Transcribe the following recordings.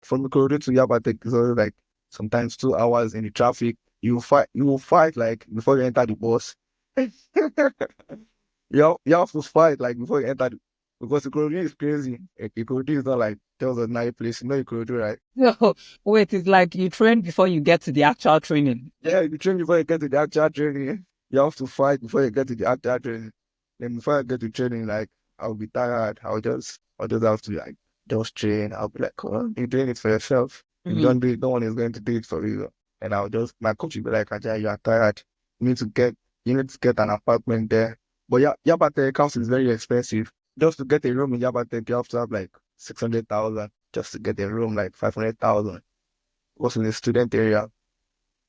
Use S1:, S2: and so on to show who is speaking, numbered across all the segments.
S1: from Ikorodu to Yaba is always like sometimes 2 hours in the traffic. You will fight like before you enter the bus. You have to fight like before you enter because Ikorodu is crazy. Ikorodu is not like there was a nice place. You know Ikorodu, right?
S2: No, wait, it's like you train before you get to the actual training.
S1: Yeah, you train before you get to the actual training. You have to fight before you get to the actual training. Then before I get to training, like I'll be tired. I'll just have to like just train. I'll be like, come on, you're doing it for yourself. If you don't do it, no one is going to do it for you. And my coach will be like, Ajayi, you are tired. You need to get you need to get an apartment there. But yeah, Yabate house is very expensive. Just to get a room in Yabate, you have to have like 600,000 just to get a room, like 500,000. Was in the student area,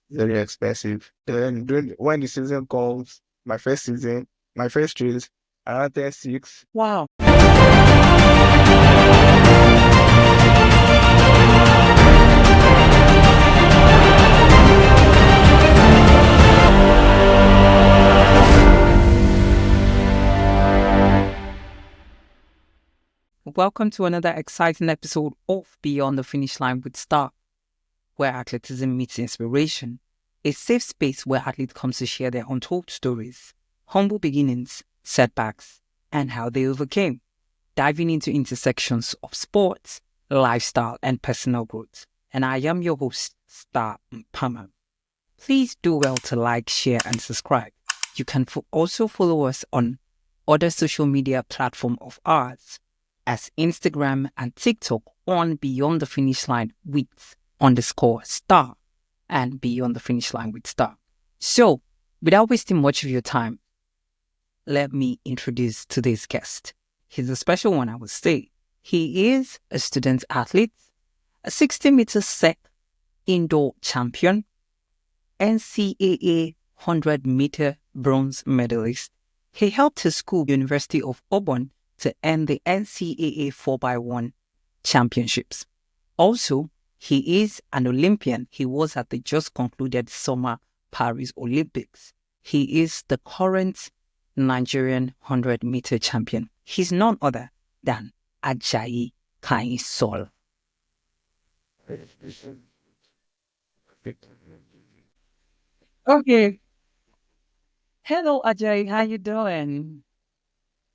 S1: very expensive. Then when the season comes, my first race, around 10-6.
S2: Wow. Welcome to another exciting episode of Beyond the Finish Line with Star, where athleticism meets inspiration. A safe space where athletes come to share their untold stories, humble beginnings, setbacks, and how they overcame, diving into intersections of sports, lifestyle, and personal growth. And I am your host, Star Mpama. Please do well to like, share, and subscribe. You can also follow us on other social media platforms of ours as Instagram and TikTok on Beyond the Finish Line with _star and Beyond the Finish Line with Star. So, without wasting much of your time, let me introduce today's guest. He's a special one, I would say. He is a student athlete, a 60-meter sec indoor champion, NCAA 100-meter bronze medalist. He helped his school, University of Auburn, to end the NCAA 4x1 championships. Also, he is an Olympian. He was at the just concluded Summer Paris Olympics. He is the current Nigerian 100-meter champion. He's none other than Ajayi Konyinsola. Okay. Hello, Ajayi. How you doing?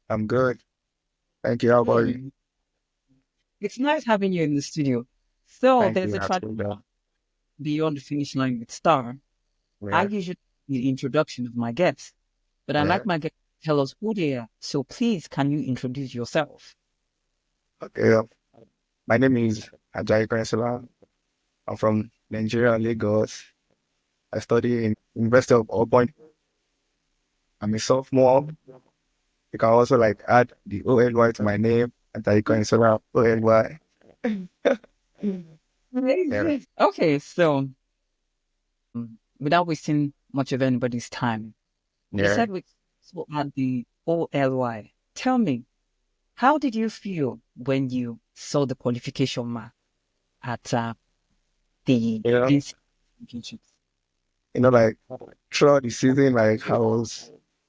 S1: I'm good. Thank you. How about you?
S2: Hey, it's nice having you in the studio. So
S1: Thank
S2: there's
S1: you.
S2: a tradition
S1: Absolutely.
S2: Beyond the Finish Line with Star. I
S1: Yeah.
S2: usually do the introduction of my guests, but I
S1: Yeah.
S2: like my guests to tell us who they are. So please, can you introduce yourself?
S1: Okay. My name is Ajayi Konyinsola. I'm from Nigeria, Lagos. I study in University of Auburn. I'm a sophomore. You can also like add the OLY to my name, Ajayi Konyinsola OLY. Yeah.
S2: Okay, so without wasting much of anybody's time, you
S1: Yeah.
S2: said we spoke at the OLY. Tell me, how did you feel when you saw the qualification mark at the
S1: You know,
S2: NCAA championships?
S1: like throughout the season, like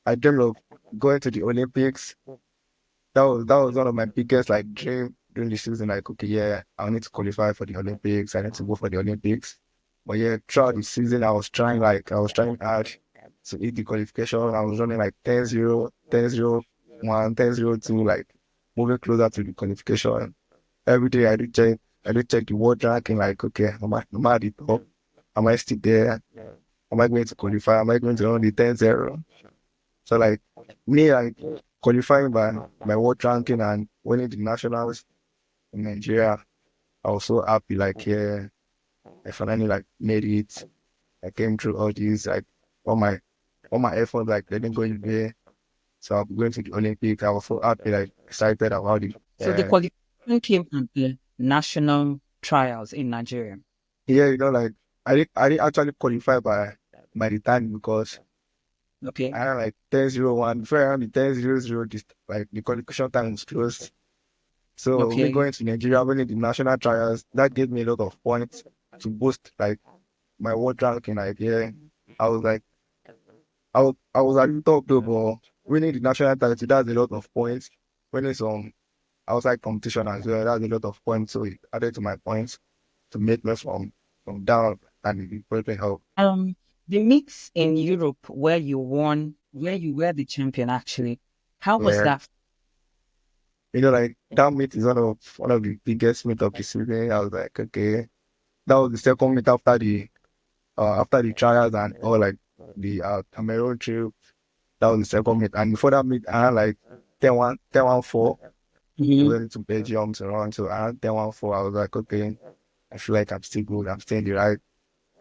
S1: I dreamed of going to the Olympics. That was one of my biggest like dream during the season. Like, okay, yeah, I need to qualify for the Olympics. I need to go for the Olympics. But yeah, throughout the season, I was trying hard to hit the qualification. I was running like 10-0, 10-0-1, 10-0-2, like moving closer to the qualification. Every day I do check the world ranking, like, okay, am I at the top? Am I still there? Am I going to qualify? Am I going to run the 10-0? So like me, like qualifying by my world ranking and winning the nationals in Nigeria, I was so happy. Like, yeah, I finally like made it. I came through all these, like all my efforts, like they didn't go in there. So I'm going to the Olympics. I was so happy, like excited about it.
S2: So the
S1: Yeah,
S2: qualification came at the national trials in Nigeria.
S1: yeah, like I didn't actually qualify by the time because
S2: Okay.
S1: I had like 10-0-1. Before I had the 10-0-0, this like the qualification time was closed. So me
S2: Okay.
S1: going to Nigeria, winning the national trials, that gave me a lot of points to boost like my world ranking. Like, yeah, I was like, I was at the top though, but winning the national title, that's a lot of points. Winning some outside competition as well, that's a lot of points. So it added to my points. to make me from down and it brought me help.
S2: Um, the meets in Europe where you won, where you were the champion actually, how was
S1: Yeah.
S2: that?
S1: Like that meet is one of the biggest meet of the season. I was like, okay. That was the second meet after the trials and all like the Cameroon trip. That was the second meet. And before that meet I had like 10-1, 4. We
S2: Mhm.
S1: went to Belgium to run. So I had 10-1, 4. I was like, okay, I feel like I'm still good. I'm still in the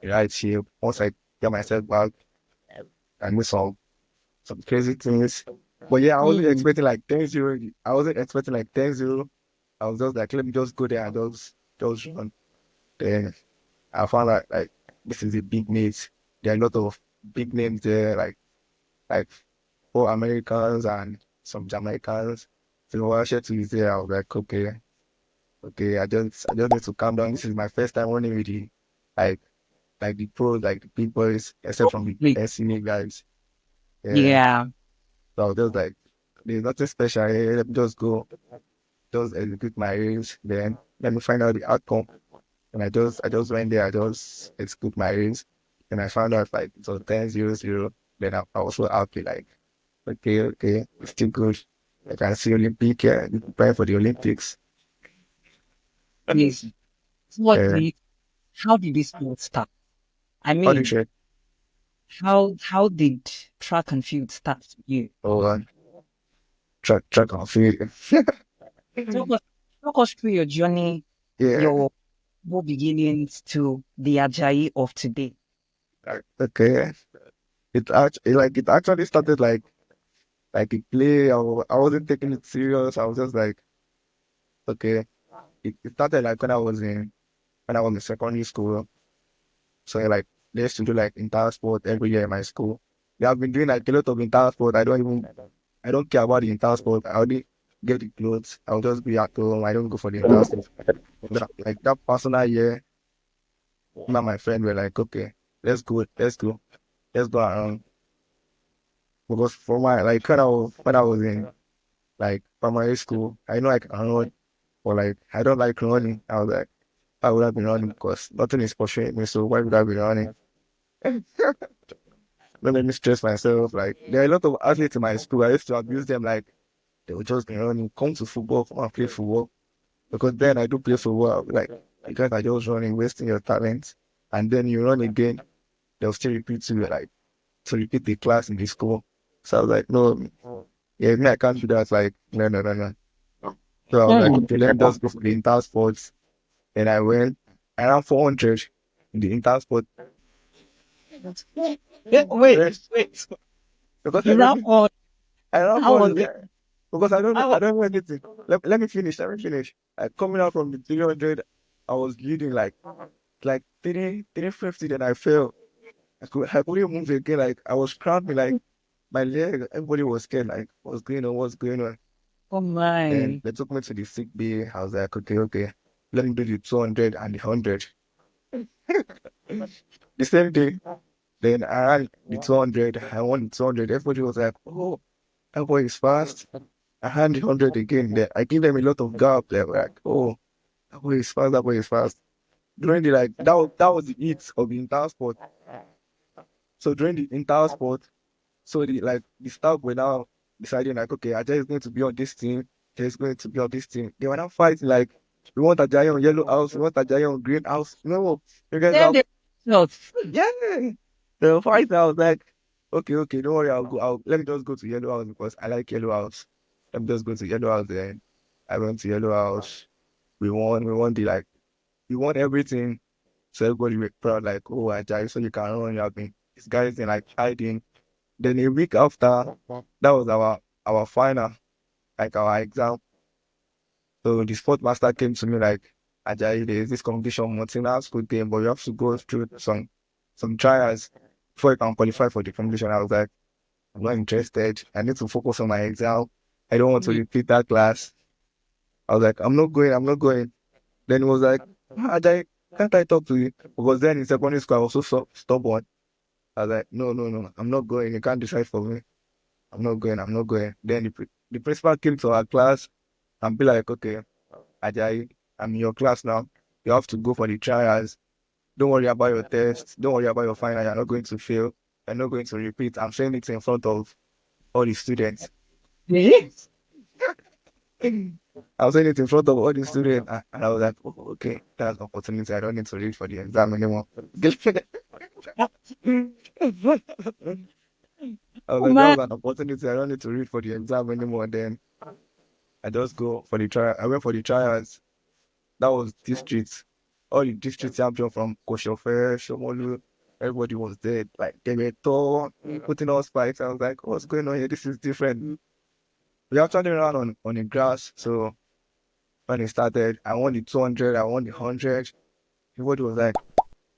S1: right shape. Once I get myself back and do some crazy things. But yeah, I wasn't
S2: Mm.
S1: expecting like 10-0. I wasn't expecting like 10-0. I was just like, let me just go there and just run. Then I found out like this is a big meet. There are a lot of big names there, like 4 Americans and some Jamaicans. So while Shetu is there, I was like, okay, I just need to calm down. This is my first time running with the like like the pros, like the big boys, except from the
S2: Wait.
S1: NCAA guys. Yeah.
S2: Yeah.
S1: So I was just like, there's nothing special here. Let me just go, just execute my race. Then let me find out the outcome. And I just went there, I just execute my race. And I found out like it was 10-0-0. Then I was so happy, like, okay, it's still good. I can see Olympic, yeah, prepare for the Olympics.
S2: Yes. What
S1: Uh,
S2: did, how did this all start? I
S1: how do you
S2: mean,
S1: say?
S2: how did track and field start for you?
S1: Oh, track and field.
S2: Talk us, talk us through your journey,
S1: Yeah,
S2: your beginnings to the Ajayi of today.
S1: okay. It actually started like a play. I wasn't taking it serious. I was just like, okay. It started like when I was in secondary school. So like they used to do like entire sport every year in my school. They have been doing like a lot of entire sport. I don't care about the entire sport. I only get the clothes. I'll just be at home. I don't go for the entire stuff. Like that personal year, me and my friend were like, okay, let's go around. Because for my like when I was in like primary school, I know I can run, but like I don't like running. I was like, I would have been running because nothing is pursuing me. So why would I be running? Don't let me stress myself. Like there are a lot of athletes in my school. I used to abuse them. Like they would just be running. Come to football, come and play football. Because then I do play football. I'll be like, you guys are just running, wasting your talent. And then you run again. They'll still repeat you like to repeat the class in the school. So I was like, no, yeah, me I can't do that. Like no, no, no, no. So I was like,
S2: Hmm.
S1: okay, let me just go for the inter sports. And I went. I ran 400 in the inter sport.
S2: Yeah, wait,
S1: Yes.
S2: wait.
S1: Because
S2: You now on
S1: I ran
S2: how was
S1: 400.
S2: it?
S1: Yeah. Because I don't know,
S2: How
S1: I don't know anything. Let me finish. Let me finish. Like coming out from the 300, I was leading like 350. Then I fell. I couldn't move again. Like I was cramping. Like my leg. Everybody was scared. Like what's going on? What's going on?
S2: oh
S1: Then
S2: my.
S1: they took me to the sick bay. I was like, okay. Let me do the 200 and the 100. The same day. Then I ran the 200. I won the 200. Everybody was like, oh, that boy is fast. I ran the 100 again. Then I give them a lot of gap. They were like, oh, that boy is fast. That boy is fast. During the like that was the heat of the entire sport. So during the entire sport, so the staff were now deciding like, okay, Ajayi is going to be on this team. Ajayi is going to be on this team. They were now fighting like, we want Ajayi on yellow house. We want Ajayi on green house. You guys
S2: Then
S1: have
S2: the results.
S1: yeah. They were fighting. I was like, okay, don't worry. Let me just go to yellow house because I like yellow house. Let me just go to yellow house then. I went to yellow house. We won everything. So everybody was proud, like, oh, Ajayi, so you can run, you have been, these guys in like hiding. Then a week after, that was our final, like our exam. So the sport master came to me like, Ajayi, there is this competition, Martina school game, but you have to go through some trials before you can qualify for the competition. I was like, I'm not interested. I need to focus on my exam. I don't want to
S2: Mm.
S1: repeat that class. I was like, I'm not going. Then he was like, Ajayi, can't I talk to you? Because then in secondary school, I was so stubborn. I was like, no, I'm not going. You can't decide for me. I'm not going. Then the principal came to our class and be like, okay, Ajayi, I'm in your class now. You have to go for the trials. Don't worry about your tests. Don't worry about your final. You're not going to fail. You're not going to repeat. I'm saying it in front of all the students.
S2: Yes.
S1: I was saying it in front of all the students, and I was like, oh, okay, that's an opportunity. I don't need to read for the exam anymore. I was
S2: Oh
S1: like, that
S2: man.
S1: was an opportunity. I don't need to read for the exam anymore. Then I just go for the trial. I went for the trials. That was districts. All the district champion from Koshofe, Shomolu, everybody was there. Like they were tall, putting on spikes. I was like, what's going on here? This is different. We actually ran on the grass. So when it started, I won the 200, I won the 100. Everybody was like,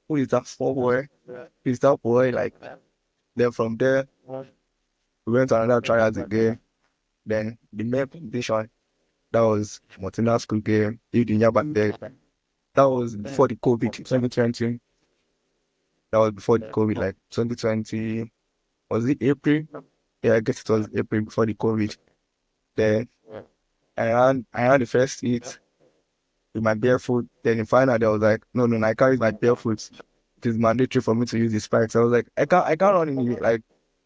S1: who is that small boy? Who is that boy? Like, then from there, we went to another trials again. Then the main competition, that was Motina School game, Idinya back there. That was before the COVID, 2020. That was before the COVID, like 2020. Was it April? Yeah, I guess it was April before the COVID. Then I ran the first heat with my barefoot. Then in final, I was like, no, I can't use my barefoot. It is mandatory for me to use the spikes. I was like, I can't run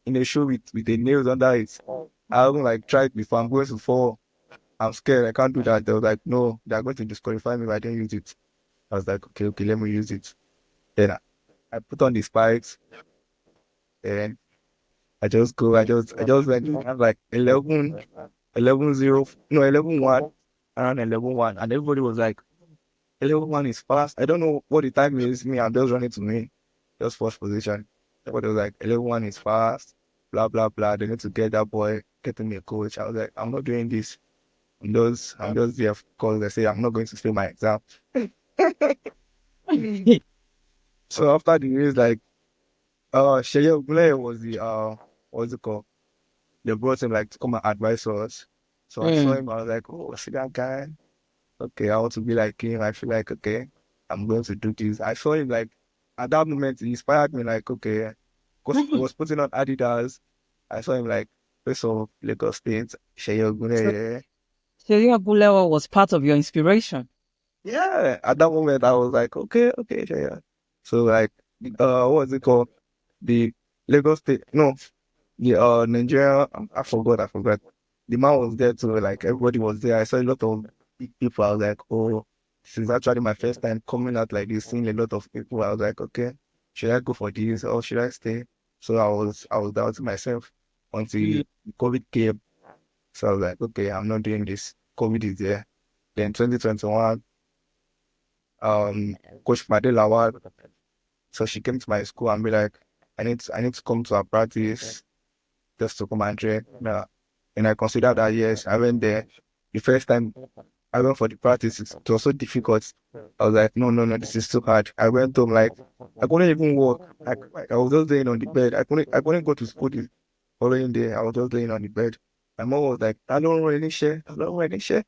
S1: in a shoe with the nails under it. I haven't like tried before. I'm going to fall. I'm scared. I can't do that. They was like, no, they're going to disqualify me if I didn't use it. I was like, okay, let me use it. Then I put on the spikes and I just went. I had like 11-0, no, 11-1, around 11-1, and everybody was like, 11-1 is fast. I don't know what the time is. Me, I'm just running to me, just first position. Everybody was like, 11-1 is fast, blah, blah, blah. They need to get that boy, getting me a coach. I was like, I'm not doing this. I'm just there because they say I'm not going to fail my exam. So after the race, like, Sheye Ogunleye was what's it called? They brought him like to come and advise us. So I saw
S2: Mm.
S1: him, I was like, oh, see that guy? Okay, I want to be like him. I feel like, okay, I'm going to do this. I saw him like, at that moment, he inspired me, like, okay, because he was putting on Adidas. I saw him like, first of Lagos State, Sheye
S2: So
S1: Ogunleye.
S2: Sheria Bulewa was part of your inspiration.
S1: Yeah, at that moment, I was like, okay, Sheye. So like, what was it called? The Lagos State, no, the Nigeria, I forgot. The man was there too, like everybody was there. I saw a lot of big people. I was like, oh, this is actually my first time coming out like this, seeing a lot of people. I was like, okay, should I go for this or should I stay? So I was doubting myself until COVID came. So I was like, okay, I'm not doing this. COVID is there. Then 2021, Coach Madela, so she came to my school and be like, I need to come to her practice just to come and train. Yeah. And I considered that, yes, I went there. The first time I went for the practice, it was so difficult. I was like, no, this is too hard. I went home, like, I couldn't even walk. I was just laying on the bed. I couldn't go to school the following day. I was just laying on the bed. My mom was like, I don't really share. I don't really share.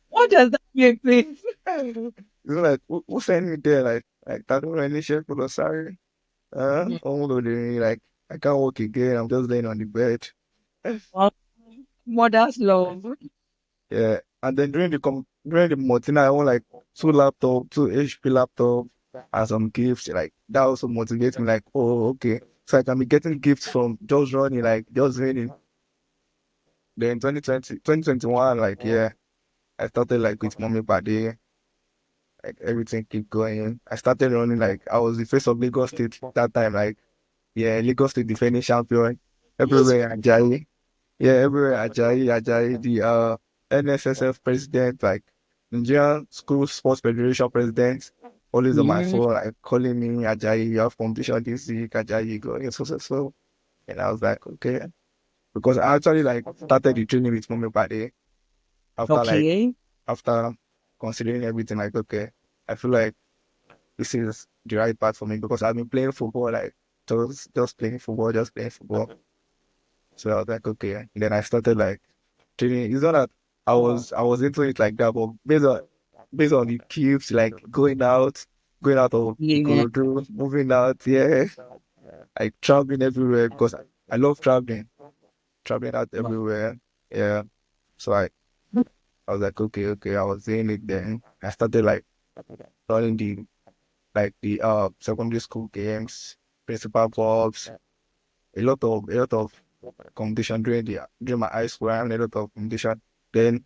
S2: What does that mean, please?
S1: You know, like, who sent me there? Like, I don't really share for the sorry. Oh, no, like, I can't walk again. I'm just laying on the bed.
S2: Well, mother's love.
S1: Yeah, and then during the Martina, I won like two HP laptop, and some gifts. Like that also motivates me. Like, oh, okay, so I can be getting gifts from just running, like just running. Then 2021, like yeah, I started like with mommy party, like everything keep going. I started running like I was the face of Lagos State that time. Like yeah, Lagos State defending champion
S2: Yes.
S1: everywhere. Ajayi. Yeah, everywhere Ajayi, the NSSF president, like Nigerian School Sports Federation president, always on my
S2: Mm.
S1: phone, like calling me, Ajayi, you have competition this week, Ajayi, going so. And I was like, okay. Because I actually like started the training with Mommy Pade after like
S2: Okay.
S1: after considering everything, like okay, I feel like this is the right path for me because I've been playing football, like just playing football, just playing football. So I was like, okay. And then I started like training. It's not that I was into it like that, but based on the cubes, like going out of
S2: Yeah.
S1: Ikorodu, moving out, yeah, like traveling everywhere because I love traveling out everywhere. Yeah. So I was like, okay. I was in it then. I started like running the secondary school games, principal clubs, a lot of competition during my high school. I had a lot of competition. Then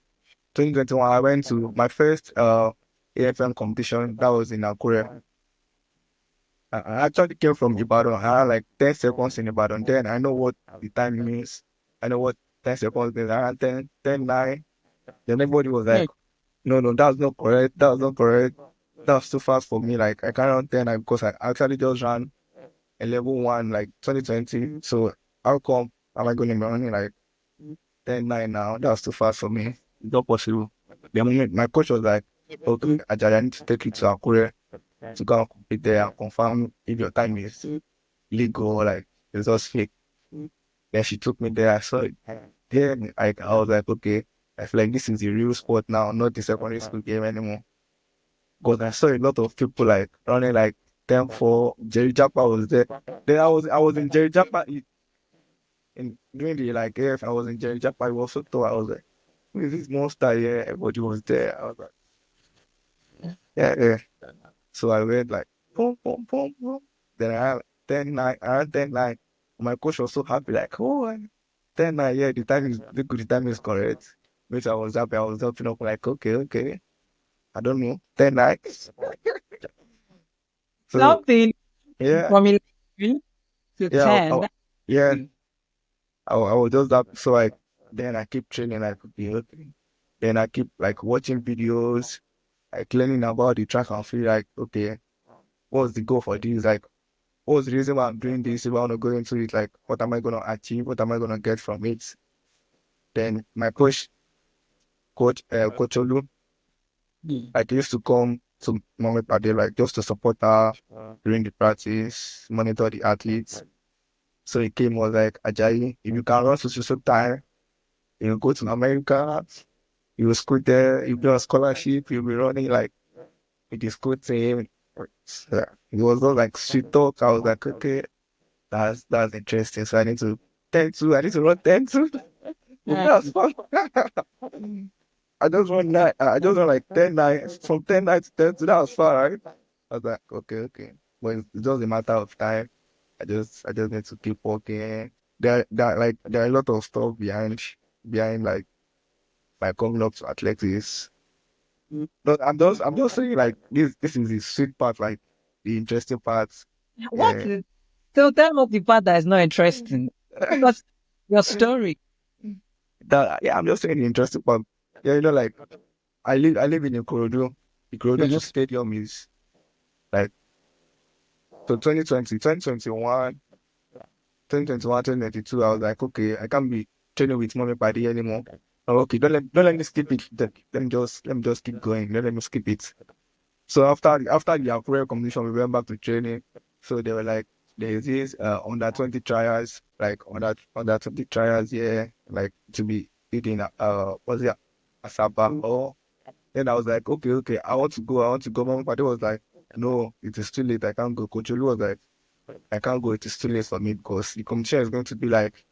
S1: 2021, I went to my first AFM competition. That was in Korea. I actually came from Ibadan. I had like 10 seconds in Ibadan. Then I know what the time means. I know what 10 seconds means. I had 10, 9. Then everybody was like, no, that's not correct. That's not correct. That's too fast for me. Like I can't run 10 because I actually just ran a level 1 like 2020. So how come am I going to be running like 10, 9 now? That's too fast for me. It's not possible. The moment my coach was like, okay, Ajayi, I need to take you to Akure to go and compete there and confirm if your time is legal, like it's just fake. Then she took me there. I saw it. Then I was like, okay, I feel like this is the real sport now, not the secondary school game anymore. Because I saw a lot of people like running like 10-4. Jerry Japa was there. Then I was in Jerry Japa in during the like AF, I was in Jerry Japa. I was so tall. I was like, who is this monster here? Everybody was there. I was like, yeah. So I went like boom, boom, boom, boom. Then I had 10-9. I had 10-9. My coach was so happy, like, oh, 10-9, yeah, the time is correct. Which I was happy. I was jumping up like, okay. I don't know. 10-9. So
S2: Something
S1: yeah,
S2: from 11 to
S1: yeah,
S2: 10.
S1: yeah. I was just happy. So then I keep training like okay. Then I keep like watching videos, like learning about the track and feel like, okay, what's the goal for this? Like what's the reason why I'm doing this? If I want to go into it, like, what am I going to achieve? What am I going to get from it? Then my coach Olu, like, he used to come to Mama Pade, like, just to support her during the practice, monitor the athletes. So he came, was like, Ajayi, if you can run so time, you go to America, you will school there, you get a scholarship, you'll be running, like, with the school team. So, it was all like sweet talk. I was like, okay, that's interesting. So I need to 10-2. I need to run 10-2. That's fun. I just run like 10-9. From 10-9 to 10-2. That was fun, right? I was like, okay. But it's just a matter of time. I just need to keep working. There are a lot of stuff behind like my coming up to athletics. But I'm just saying like this is the sweet part, like the interesting parts.
S2: What
S1: Yeah.
S2: is so tell us the part that is not interesting. Because your story.
S1: Yeah, I'm just saying the interesting part. Yeah, like I live in Ikorodu. Ikorodu to
S2: Mhm.
S1: stadium is like so 2020, 2021, 2021, 2022. I was like, okay, I can't be training with mommy party anymore. Oh, okay, don't let me skip it. Let me just keep going. Don't let me skip it. So after the Akure competition, we went back to training. So they were like, there's this under 20 trials, like under 20 trials, yeah, like to be eating what's it, Asaba. Oh, then I was like, okay, I want to go. Mama Padi was like, no, it is too late. I can't go. Coach Olu was like, I can't go. It is too late for me because the competition is going to be like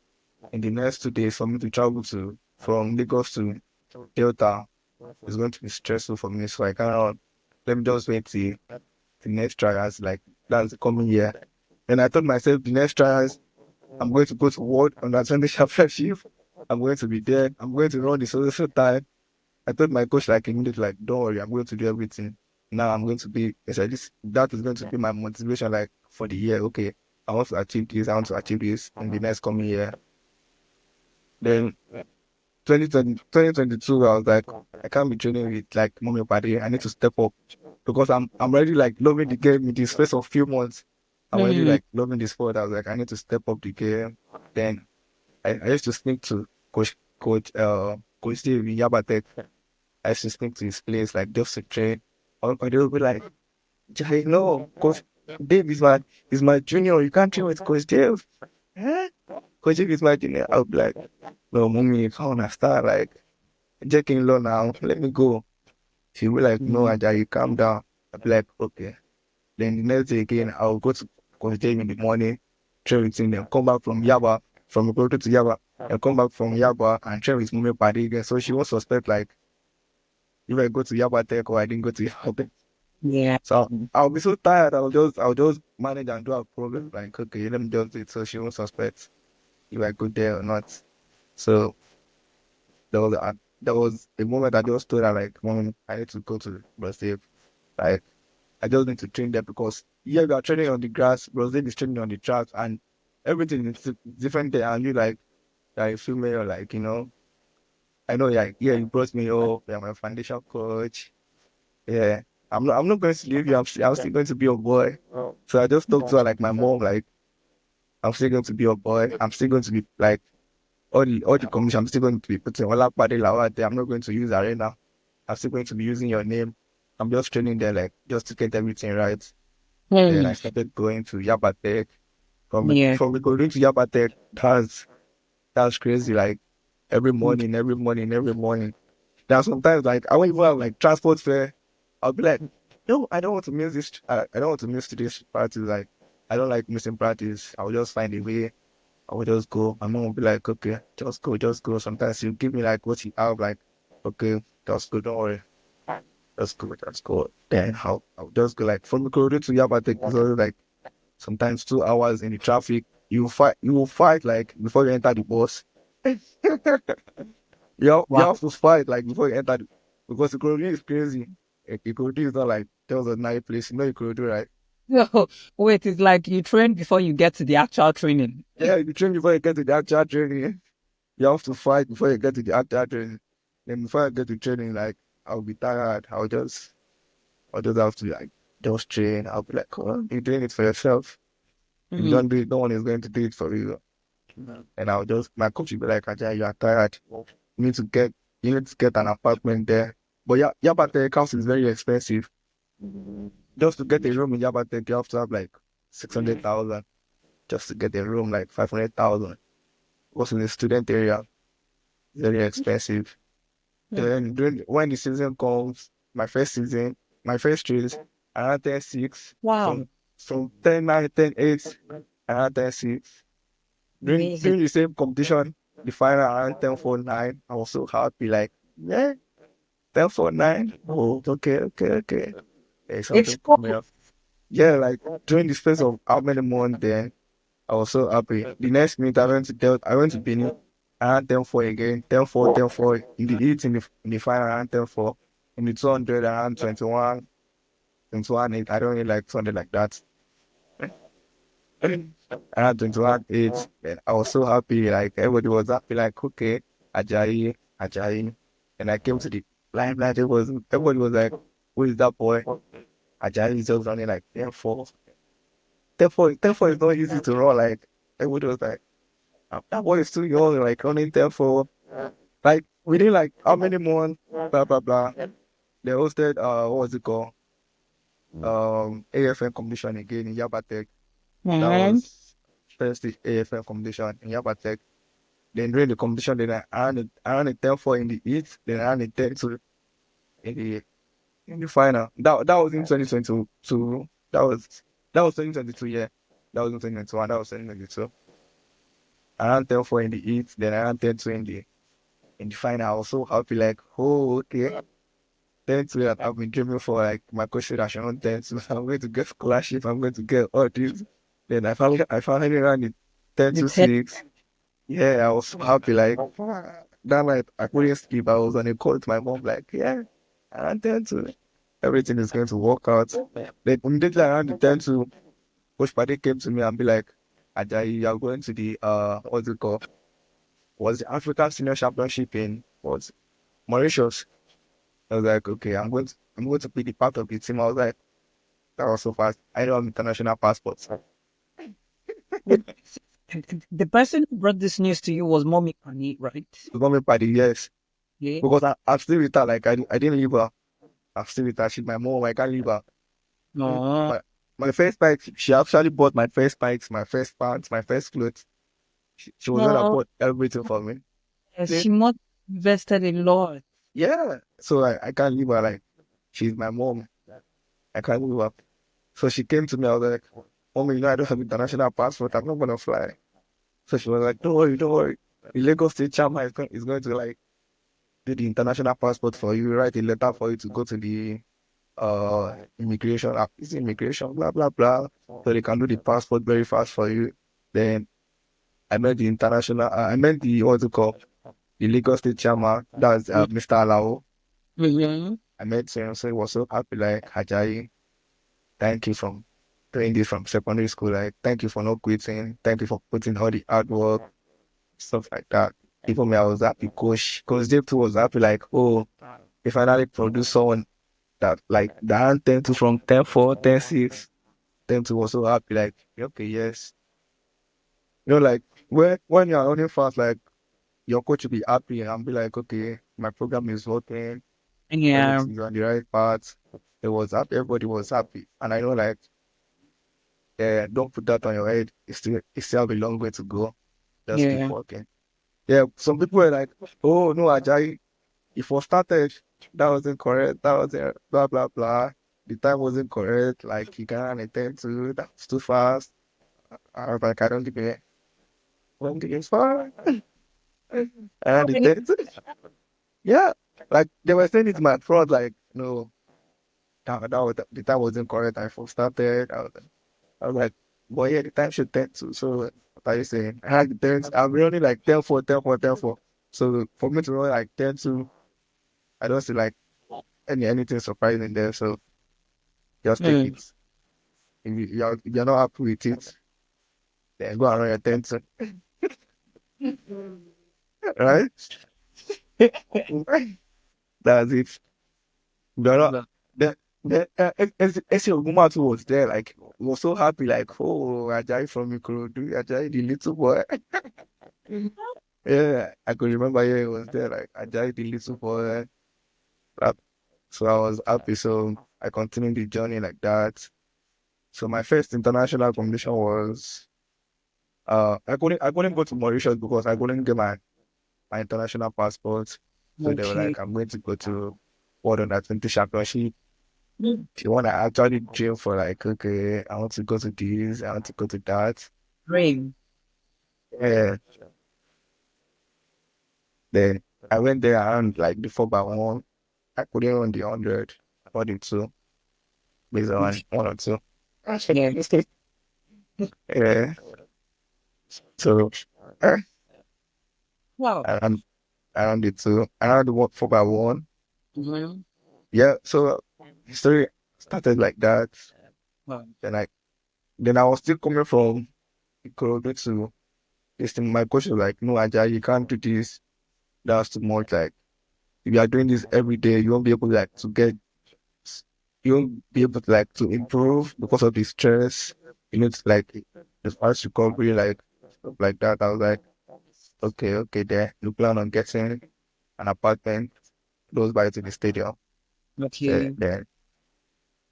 S1: in the next 2 days for me to travel to from Lagos to Delta. It's going to be stressful for me, so I cannot. Let me just wait till the next trials, like that's the coming year. And I told myself the next trials, I'm going to go to World Under 20 Championship. I'm going to be there. I'm going to run the solo time. I told my coach like immediately, like, don't worry, I'm going to do everything. Now I'm going to be, I said, that is going to be my motivation, like, for the year. Okay, I want to achieve this, I want to achieve this in the next coming year. Then 2022, I was like, I can't be training with like mommy party. I need to step up because I'm already like loving the game in the space of few months. I'm already
S2: Mm.
S1: like loving the sport. I was like, I need to step up the game. Then I used to speak to Coach Steve in Yabatek. I used to speak to his place like just to train. Or they would be like, Jai, no, Coach Dave is my junior. You can't train with Coach Dave. Huh? Coach Dave is my junior. I would be like, no, mommy, you can't understand. Like, Jacking low now, let me go. She will be like, no, Ajayi, calm down. I'll be like, okay. Then the next day again, I'll go to Coach Dave in the morning, train with him, then come back from Yaba, from Ikorodu to Yaba, and come back from Yaba and train with Mummy Padi again. So she won't suspect like if I go to Yaba Tech or I didn't go to Yaba Tech.
S2: Yeah.
S1: So I'll be so tired. I'll just manage and do a problem. Like, okay, let me just do it so she won't suspect if I go there or not. So there was a moment I just told her like, Mom, I need to go to Brazil. Like, I just need to train there because yeah, we are training on the grass, Brazil is training on the track, and everything is different there. And you like female, like I know, like yeah, you brought me up. You're my foundation coach. Yeah, I'm not going to leave you. I'm still going to be your boy. So I just talked to her like my mom, like I'm still going to be your boy. I'm still going to be like all the commission. I'm still going to be putting all that body out there. I'm not going to use arena. I'm still going to be using your name. I'm just training there, like just to get everything right. Then I
S2: Hmm.
S1: started going to Yaba Tech.
S2: Yeah.
S1: From going to Yaba Tech, that's crazy. Like every morning, every morning, every morning. There are sometimes like I won't even have like transport fare. I'll be like, no, I don't want to miss this. I don't want to miss today's practice. Like I don't like missing practice. I'll just find a way. I will just go. My mom will be like, okay, just go, just go. Sometimes she'll give me like what you have, like, okay, just go, don't worry. Just go, just go. Then I'll just go like from Ikorodu to Yaba Tech is only like sometimes 2 hours in the traffic. You will fight like before you enter the bus. You
S2: Wow.
S1: have to fight like before you enter because Ikorodu is crazy. Ikorodu is not like there was a nice place. You know Ikorodu, right?
S2: So, wait, it's like you train before you get to the actual training.
S1: Yeah, you train before you get to the actual training. You have to fight before you get to the actual training. Then before I get to training, like I'll be tired. I'll just have to like just train. I'll be like, oh, you're doing it for yourself. If you
S2: Mhm.
S1: don't do it, no one is going to do it for you. And my coach will be like, Ajayi, you are tired. You need to get, you need to get an apartment there. But yeah, Yabate house is very expensive. Just to get a room in Yabate, you have to have like 600,000 just to get a room, like 500,000. Was in the student area, very expensive. Then when the season comes, my first race, around 10-6,
S2: Wow.
S1: from 10-9, 10-8, around 10-6.
S2: Amazing.
S1: During the same competition, the final around 10-4-9, I was so happy, like, yeah, 10-4-9. Oh, okay, okay, okay. There's
S2: It's
S1: something
S2: cool.
S1: coming up. Yeah, like during the space of how many months then, I was so happy. The next minute I went to Benin, around 10-4 again, 10-4, 10-4 in the heat in the final around 10-4. In the 200 around 21, 21 8. I don't really like 200 like that. Around 21 8. And I was so happy, like everybody was happy, like okay, Ajayi, Ajayi. And I came to the limelight, everybody was like, who is that boy? Ajayi is just running like 10-4. 10-4, 10-4 is not easy to run, like everybody was like, that boy is too young, like running 10-4. Like within like how many months, blah blah blah. They hosted what was it called? AFN competition again in Yabatek. That
S2: Mhm.
S1: was first the AFN competition in Yabatek. Then during the competition, then I ran a 10-4 in the heat, then I ran a 10-2 in the final. That was in 2022. That was 2022, yeah. That was in 2021, that was 2022. I ran 10-4 in the heat, then I ran 10-2 in the final. I was so happy, like, oh, okay. 10-2 that I've been dreaming for, like, my coach said I should run 10-2. I'm going to get scholarship, I'm going to get all this. Then I finally ran it
S2: The
S1: 10-2
S2: tech.
S1: 6. Yeah, I was so happy, like, that night I couldn't sleep. I was on a call to my mom, like, yeah, I ran 10-2. Everything is going to work out. Then immediately I ran the 10-2, Coach Pade came to me and be like, Ajayi, you are going to the, what's it called? Was the African Senior Championship in was Mauritius. I was like, okay, I'm going to be the part of the team. I was like, that was so fast. I don't have international passports. It
S2: The, the person who brought this news to you was Mommy Pani, right?
S1: was not me by the years.
S2: Yeah.
S1: Because I'm still with her, like I didn't leave her. I'm still with her. She's my mom, I can't leave her.
S2: No.
S1: My my first bike, she actually bought my first bikes, my first pants, my first clothes. She was the one that
S2: No.
S1: bought everything for me. Yeah.
S2: She must have invested a lot.
S1: Yeah. So I can't leave her, like she's my mom. I can't leave her. So she came to me, I was like, Mommy, I don't have international passport, I'm not gonna fly. So she was like, don't worry, don't worry. The Lagos State chairman is going to like do the international passport for you, write a letter for you to go to the immigration, is it immigration, blah blah blah. So they can do the passport very fast for you. Then I met the international, I met the what's it called, the Lagos State chairman, that's Mr. Alao.
S2: Mm-hmm.
S1: I met him, so he was so happy, like, Ajayi, thank you for doing this from secondary school, like, thank you for not quitting, thank you for putting all the hard work, stuff like that. Even me, I was happy, Coach Dave too was happy, like, oh, he finally produced someone that, like, that 10 to from 10-4, 10-6, 10-2 was so happy, like, okay, yes. Like, when you're running fast, like, your coach will be happy and be like, okay, my program is working,
S2: Yeah.
S1: everything's on the right path. It was happy, everybody was happy. And I know, like, yeah, don't put that on your head. It's still have a long way to go. Just keep
S2: Yeah.
S1: working. Yeah, some people were like, oh no, Ajayi, if we started, that wasn't correct, that wasn't blah blah blah. The time wasn't correct, like you can't attend to, that's too fast. I was like, I don't think it. One thing is fine. And the thing, yeah, like they were saying it in my front, like, no, the time wasn't correct. I first started. I was like, boy, yeah, the time should 10 to. So what are you saying? I had the tens. I'm running like 10-4, 10-4, 10-4. So for me to run like 10-2, I don't see like anything surprising there. So just take
S2: Mm.
S1: it. If you're not happy with it, then go and run your 10-2. Right? That's it. You're not.
S2: Well,
S1: The Esi Ogumatu was there, like, was so happy, like, oh, Ajayi from Ikorodu, Ajayi, the little boy. Yeah, I could remember, yeah, he was there, like, Ajayi, the little boy. That- So I was happy, so I continued the journey like that. So my first international competition was, I couldn't go to Mauritius because I couldn't get my international passport. So they were
S2: okay.
S1: like, I'm going to go to World Under 20 Championship.
S2: Mm.
S1: If you want to actually dream for, like, okay, I want to go to this, I want to go to that.
S2: Dream.
S1: Yeah. Then I went there around like the 4x1. I couldn't run the 100 or the two, based on one or two.
S2: Yeah.
S1: Yeah. So uh,
S2: Wow.
S1: around around the two, around the 4x1.
S2: Mm-hmm.
S1: Yeah. So the story started like that.
S2: Wow.
S1: Then I was still coming from Ikorodu to this thing. My coach was like, no, Ajayi, you can't do this. That's too much. Like, if you are doing this every day, you won't be able, like, you won't be able to, like, to improve because of the stress. You need to, like, the fast recovery, like, stuff like that. I was like, okay, there. You plan on getting an apartment close by to the stadium.
S2: Okay.
S1: Then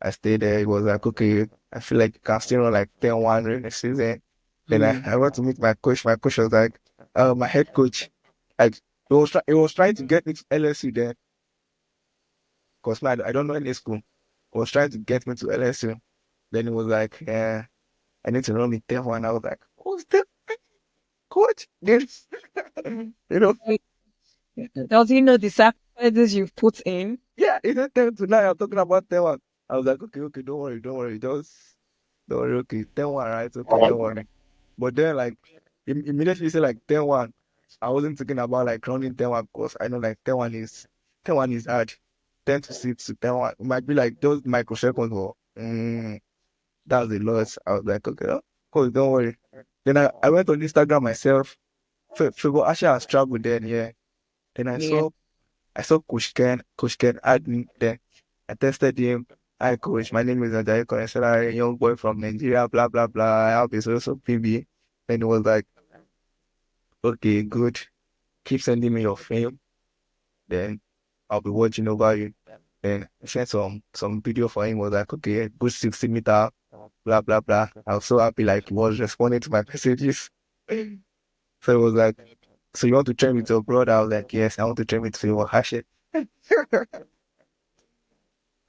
S1: I stayed there. It was like, okay, I feel like you can still run like 10-1 during the season. Then I,
S2: Mm.
S1: I went to meet my coach. My coach was like, my head coach, like, he was trying to get me to LSU then, because I don't know any school. He was trying to get me to LSU. Then he was like, yeah, I need to run with 10-1. I was like, who's that coach? This, you know,
S2: Does he know the sacrifices you've put in?
S1: yeah, he said 10 to 9. I'm talking about 10-1. I was like, okay, don't worry, just don't worry, okay, 10-1, right? Okay, don't worry. But then, like, immediately you say like 10-1, I wasn't thinking about like running 10-1 because I know like 10-1 is hard. 10-6 to 10-1 it might be like those microseconds or that was a lot. I was like, okay, cool, don't worry. Then I went on Instagram myself. Fibo actually has traveled then, yeah. Then
S2: Yeah.
S1: I saw Coach Ken add me there. I tested him. Hi coach, my name is Ajayi Konyinsola, a young boy from Nigeria, blah blah blah. I have a social PB. Then he was like, okay, good. Keep sending me your film. Then I'll be watching over you. Then I sent some video for him. Was like, okay, good 60 meter, blah blah blah. I was so happy, like he was responding to my messages. So it was like, so you want to train with your brother? I was like, yes, I want to train with Phil Hashet. I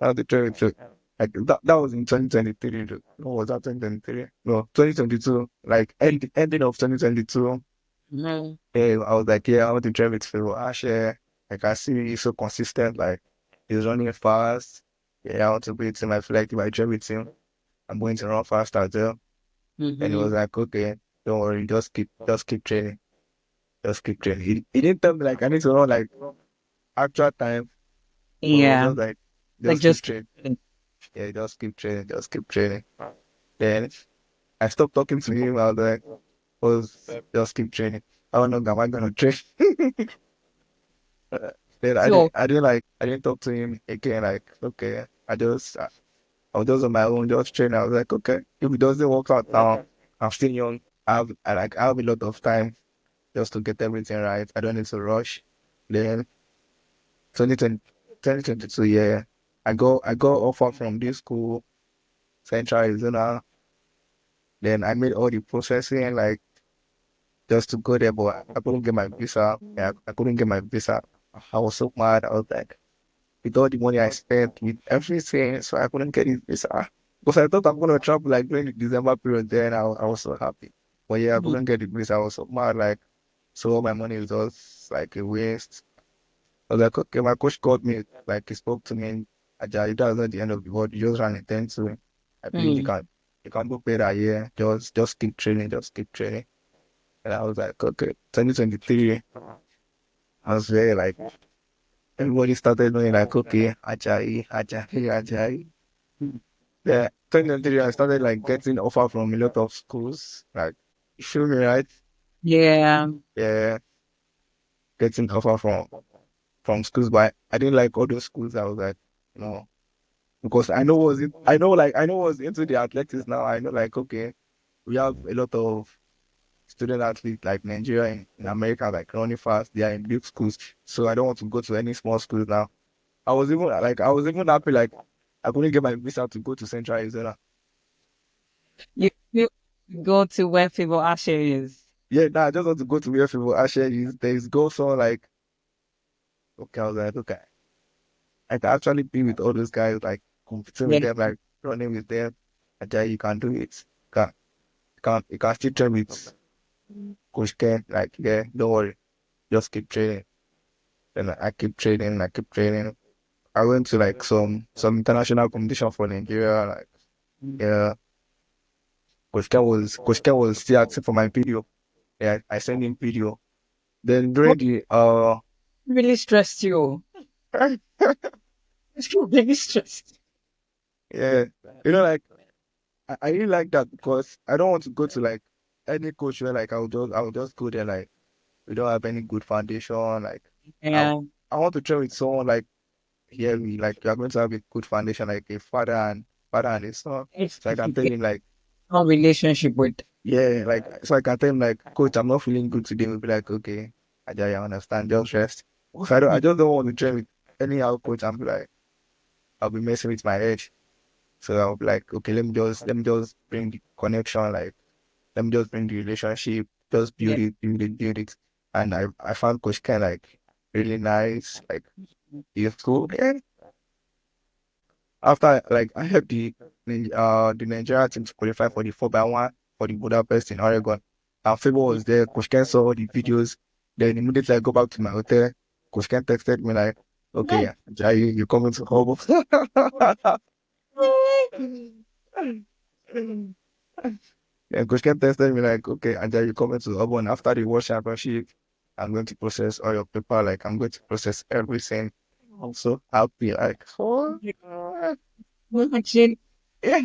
S1: want to train with you. Like that was in 2023. What was that, 2023? No, 2022. Like ending of 2022.
S2: Mm.
S1: Yeah, I was like, yeah, I want to train with Phil Hashet. Like I see he's so consistent, like he's running fast. Yeah, I want to beat him. I feel like if I train with him, I'm going to run fast as well. And he
S2: Mm-hmm.
S1: was like, okay, don't worry, just keep training. Just keep training. He didn't tell me like I need to run like actual time, but it was
S2: Yeah.
S1: just like
S2: Like
S1: just keep
S2: just
S1: training. Yeah, just keep training. Then I stopped talking to him. I was like, was just keep training. I don't know, am I gonna train? Then
S2: so
S1: I didn't talk to him again. Like, okay, I was just on my own, just training. I was like, okay, if it doesn't work out now, I'm still young. I have a lot of time just to get everything right. I don't need to rush. Then 2020, 2022, yeah, I got offer from this school, Central Arizona. Then I made all the processing, like just to go there, but I couldn't get my visa. Yeah, I couldn't get my visa. I was so mad. I was like, with all the money I spent, with everything, so I couldn't get his visa. Because I thought I'm gonna travel like during the December period. Then I was so happy. But yeah, I
S2: mm,
S1: couldn't get the visa. I was so mad. Like, so all my money was just like a waste. I was like, okay, my coach called me. Like, he spoke to me. Ajayi, that's not the end of the world. You just ran a 10 to. I believe
S2: mm.
S1: you can do better here. Just keep training. Just keep training. And I was like, okay, 2023. I was very like, everybody started knowing like, okay, Ajayi, Ajayi, Ajayi. Yeah, 2023, I started like getting offer from a lot of schools. Like, you feel me, right?
S2: Yeah.
S1: Yeah, getting offer from schools, but I didn't like all those schools. I was like, no, because I know was into the athletics now. I know like, okay, we have a lot of student athletes like Nigeria in America, like running fast. They are in big schools, so I don't want to go to any small schools now. I was even happy like I couldn't get my visa to go to Central Arizona.
S2: You go to where people actually is.
S1: Yeah, nah, I just want to go to where people actually is. There's go so like okay, I was like, okay, I can actually be with all those guys, like competing with
S2: Yeah.
S1: them, like running with them. I tell you, you can do it. You can still train with Coach Ken. Like, yeah, don't worry, just keep training. Then I keep training, I keep training. I went to like some international competition for Nigeria. Like, yeah, Coach Ken was still asking for my video. Yeah, I sent him video. Then
S2: What
S1: during the
S2: really stressed you? It's really stressed.
S1: yeah, you know, like I really like that because I don't want to go to like any coach where like I will just go there like we don't have any good foundation. Like I
S2: Yeah.
S1: I want to train with someone like here we like you are going to have a good foundation like a father and his son.
S2: It's
S1: So I can tell him like
S2: no relationship with.
S1: yeah, like so I can tell him like coach, I'm not feeling good today. We'll be like, okay, I understand, just rest. So I just don't want to train with any other coach and be like I'll be messing with my head. So I'll be like, okay, let me just bring the connection, like let me just bring the relationship, just
S2: Yeah.
S1: build it. And I found Coach Ken like really nice, like he's cool. Yeah. After like I helped the Nigeria team to qualify for the 4x1 for the Budapest in Oregon. And Favor was there. Coach Ken saw all the videos. Then immediately I go back to my hotel. Coach Ken texted me like, okay, Jai, you coming to Hobo? And Coach Ken texted me like, okay, and then you come into Auburn after the World Championship. I'm going to process all your paper, like I'm going to process everything. I'm so happy, like, oh,
S2: Actually,
S1: yeah,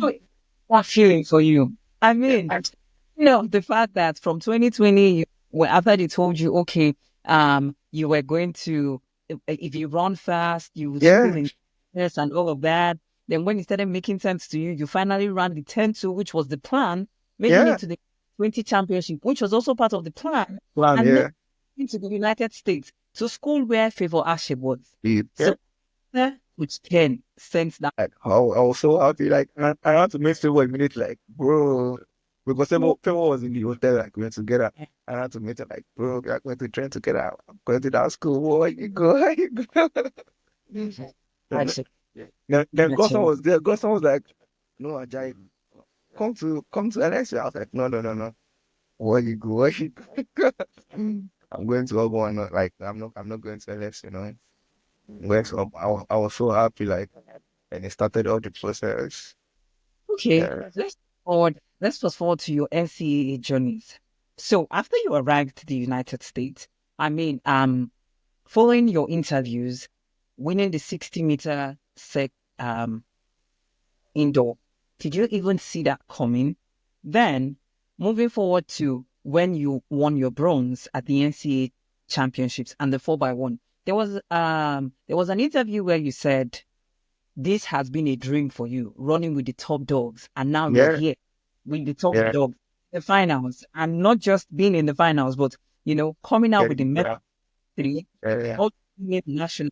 S2: that feeling for you. I mean, the fact that from 2020, after they told you, okay, you were going to, if you run fast, you would school
S1: yeah,
S2: in this and all of that. Then when it started making sense to you, you finally ran the 10-2, which was the plan, making
S1: yeah,
S2: it to the 20 championship, which was also part of the plan,
S1: plan,
S2: and then
S1: yeah,
S2: into the United States to school where Favor Ashe was.
S1: yeah.
S2: So, which Ken sends that.
S1: Like, I was so happy, like, I had to make Favor a minute, like, bro, because Favor was in the hotel, like, we were together. I had to meet him, like, bro, we are going to train together. I'm going to that school, boy, you go, you go.
S2: Ashe.
S1: Then Godson
S2: Actually.
S1: was there. Godson was like, no, Ajayi, come to LSU. I was like, no. Where you go? Where you go? I'm going to Oregon, like I'm not going to LS, you know. Going to I was so happy, like, and it started all the process.
S2: Okay,
S1: Yeah,
S2: let's fast forward to your NCAA journeys. So after you arrived to the United States, I mean, following your interviews, winning the 60-meter indoor, did you even see that coming? Then moving forward to when you won your bronze at the NCAA championships and the 4x1, there was an interview where you said this has been a dream for you, running with the top dogs, and now you're
S1: yeah,
S2: here with the top
S1: yeah,
S2: dog, the finals, and not just being in the finals, but coming out with the
S1: getting
S2: medal
S1: yeah,
S2: three,
S1: yeah, yeah.
S2: all national.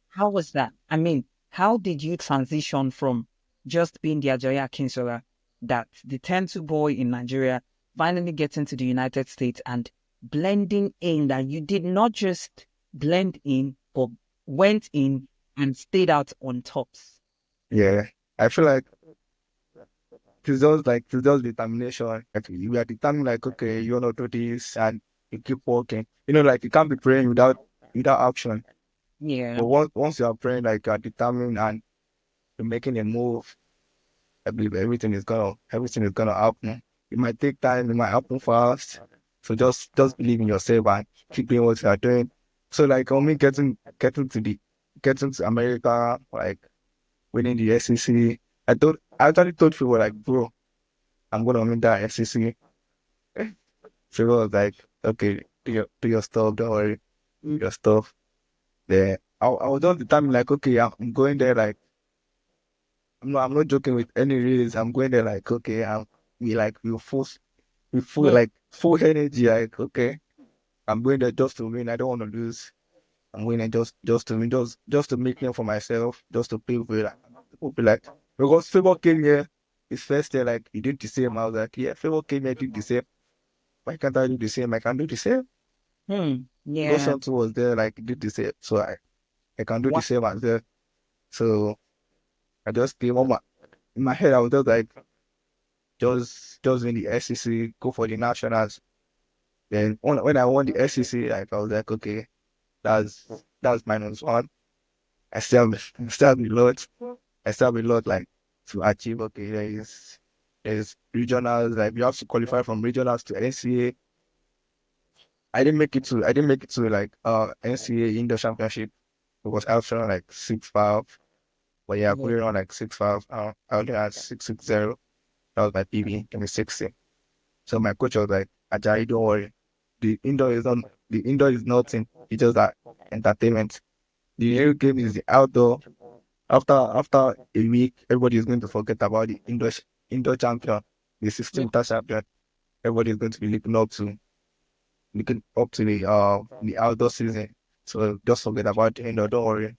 S2: How was that? I mean, how did you transition from just being the Ajayi Konyinsola, that the 10-2 boy in Nigeria, finally getting to the United States and blending in, that you did not just blend in, but went in and stayed out on tops?
S1: Yeah. I feel like it's just determination. Like you are determined, like, okay, you wanna do this and you keep working. You know, like you can't be praying without action.
S2: Yeah.
S1: But once you are praying, like you are determined and you're making a move, I believe everything is gonna happen. It might take time, it might happen fast. So just believe in yourself and keep doing what you are doing. So like on me getting to America, like winning the SEC, I actually told people like, bro, I'm gonna win that SEC. People was like, okay, do your stuff, don't worry, do your stuff. Then I was just determined like, okay, I'm going there like I'm not joking with any reason. I'm going there like, okay, we full
S2: Hmm.
S1: like full energy, like, okay, I'm going there just to win. I don't want to lose. I'm winning just to win, just to make name for myself, just to pay for it. Like, people be like, because Favor came here his first year, like he did the same. I was like, yeah, Favor came here, did the same. Why can't I do the same? I can do the same.
S2: Hmm.
S1: Because
S2: Yeah.
S1: something was there, like he did the same. So I can do the
S2: What?
S1: same as well. So I just came on in my head, I was just like, just win the SEC, go for the nationals. Then when I won the SEC, like I was like, okay, that's -1. I still have a lot. I still have a lot like to achieve. Okay, there's regionals, like you have to qualify from regionals to NCAA. I didn't make it to like NCAA indoor championship because I was running like 6'5", but yeah, I
S2: Yeah.
S1: put it on like 6'5". I only had 6'60". That was my PB in the 60. So my coach was like, Ajayi, don't worry. The indoor is nothing. It's just that entertainment. The real game is the outdoor. After a week, everybody is going to forget about the indoor champion, the 60-meter champion. Everybody is going to be looking up to the outdoor season. So just forget about the indoor. Don't worry.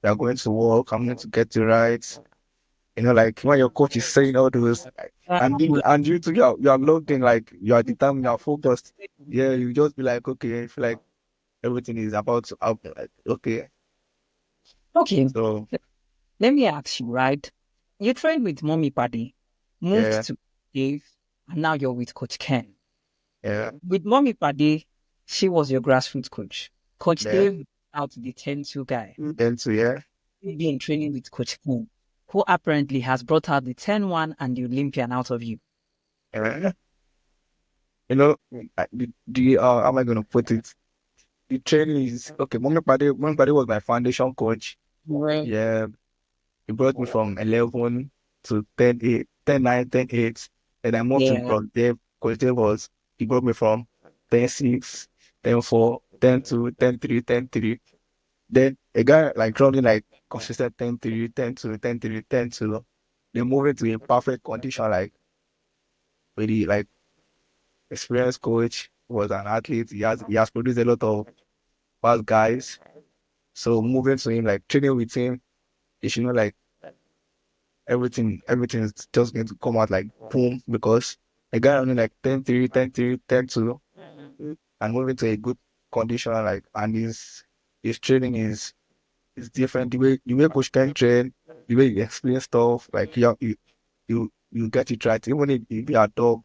S1: We are going to work. I'm going to get it right. You know, like when your coach is saying all those, and you too, you are locked in, like you are determined, you are focused. Yeah, you just be like, okay, I feel like everything is about to happen. Like, okay,
S2: Okay.
S1: so
S2: Let me ask you, right? You trained with Mommy Paddy, moved
S1: yeah,
S2: to Dave, and now you're with Coach Ken.
S1: yeah,
S2: With Mommy Paddy, she was your grassroots coach. Coach
S1: yeah,
S2: Dave out the 10-2 guy.
S1: and so yeah,
S2: You've been training with Coach Ken, who apparently has brought out the 10-1 and the Olympian out of you.
S1: yeah. You know, how am I gonna put it? The training is okay. Mommy Padi was my foundation coach.
S2: Right.
S1: Yeah, he brought me from 11 to 10, 8, 10, 9, 10, 8. And I moved to
S2: Yeah.
S1: Coach Dave. Coach Dave he brought me from 10, 6, 10, 4, 10, 2, 10, 3, 10, 3. Then a guy like running like consistent 10, 3, 10, 2, 10, 3, 10, 2. Then moving to a perfect condition, like really like experienced coach, was an athlete. He has produced a lot of fast guys. So moving to him, like training with him, you should know like everything is just going to come out like boom because a guy only like 10 3 10 3 10 2 and moving to a good condition, like, and his training is different. The way coach can train, the way he explain stuff, like you get it right. Even if you are dog,